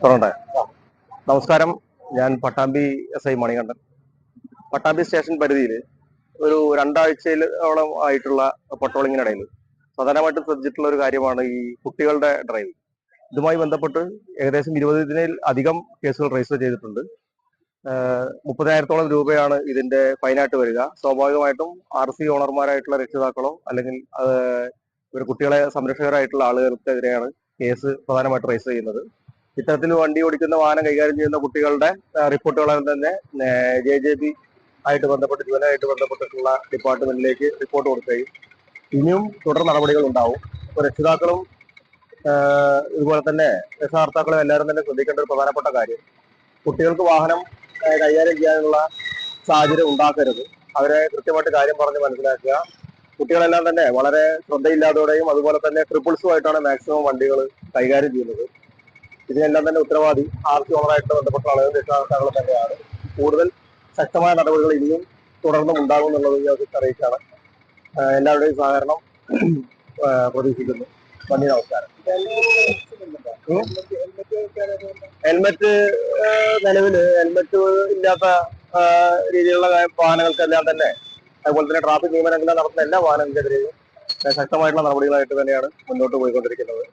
തുടങ്ങട്ടെ. നമസ്കാരം. ഞാൻ പട്ടാമ്പി SI മണികണ്ഠൻ. പട്ടാമ്പി സ്റ്റേഷൻ പരിധിയിൽ ഒരു രണ്ടാഴ്ചയിലോളം ആയിട്ടുള്ള പട്രോളിങ്ങിനിടയിൽ പ്രധാനമായിട്ടും ശ്രദ്ധിച്ചിട്ടുള്ള ഒരു കാര്യമാണ് ഈ കുട്ടികളുടെ ഡ്രൈവിംഗ്. ഇതുമായി ബന്ധപ്പെട്ട് ഏകദേശം 20 അധികം കേസുകൾ രജിസ്റ്റർ ചെയ്തിട്ടുണ്ട്. 30,000-ഓളം രൂപയാണ് ഇതിന്റെ ഫൈനായിട്ട് വരിക. സ്വാഭാവികമായിട്ടും RC ഓണർമാരായിട്ടുള്ള രക്ഷിതാക്കളോ അല്ലെങ്കിൽ ഒരു കുട്ടികളെ സംരക്ഷകരായിട്ടുള്ള ആളുകൾക്കെതിരെയാണ് കേസ് പ്രധാനമായിട്ട് രജിസ്റ്റർ ചെയ്യുന്നത്. ഇത്തരത്തിൽ വണ്ടി ഓടിക്കുന്ന വാഹനം കൈകാര്യം ചെയ്യുന്ന കുട്ടികളുടെ റിപ്പോർട്ടുകളെല്ലാം തന്നെ JJB ആയിട്ട് ബന്ധപ്പെട്ട് ജുവനായിട്ട് ബന്ധപ്പെട്ടിട്ടുള്ള ഡിപ്പാർട്ട്മെന്റിലേക്ക് റിപ്പോർട്ട് കൊടുക്കുകയും ഇനിയും തുടർ നടപടികൾ ഉണ്ടാവും. ഇപ്പോൾ രക്ഷിതാക്കളും ഇതുപോലെ തന്നെ രക്ഷകർത്താക്കളും എല്ലാവരും തന്നെ ശ്രദ്ധിക്കേണ്ട ഒരു പ്രധാനപ്പെട്ട കാര്യം, കുട്ടികൾക്ക് വാഹനം കൈകാര്യം ചെയ്യാനുള്ള സാഹചര്യം ഉണ്ടാക്കരുത്. അവരെ കൃത്യമായിട്ട് കാര്യം പറഞ്ഞ് മനസ്സിലാക്കുക. കുട്ടികളെല്ലാം തന്നെ വളരെ ശ്രദ്ധയില്ലാതോടെയും അതുപോലെ തന്നെ ട്രിപ്പിൾസുമായിട്ടാണ് മാക്സിമം വണ്ടികൾ കൈകാര്യം ചെയ്യുന്നത്. ഇതിനെല്ലാം തന്നെ ഉത്തരവാദി RC ഓണറായിട്ട് ബന്ധപ്പെട്ട ആളുകൾ രക്ഷാകർത്താക്കൾ തന്നെയാണ്. കൂടുതൽ ശക്തമായ നടപടികൾ ഇനിയും തുടർന്നും ഉണ്ടാകും എന്നുള്ളത് ഞാൻ അറിയിച്ചാണ്. എല്ലാവരുടെയും സഹകരണം പ്രതീക്ഷിക്കുന്നു. നന്ദി, നമസ്കാരം. ഹെൽമെറ്റ് നിലവില് ഹെൽമെറ്റ് ഇല്ലാത്ത രീതിയിലുള്ള വാഹനങ്ങൾക്കെല്ലാം തന്നെ, അതുപോലെ തന്നെ ട്രാഫിക് നിയമനങ്ങൾ നടത്തുന്ന എല്ലാ വാഹനങ്ങൾക്കെതിരെയും ശക്തമായിട്ടുള്ള നടപടികളായിട്ട് തന്നെയാണ് മുന്നോട്ട് പോയിക്കൊണ്ടിരിക്കുന്നത്.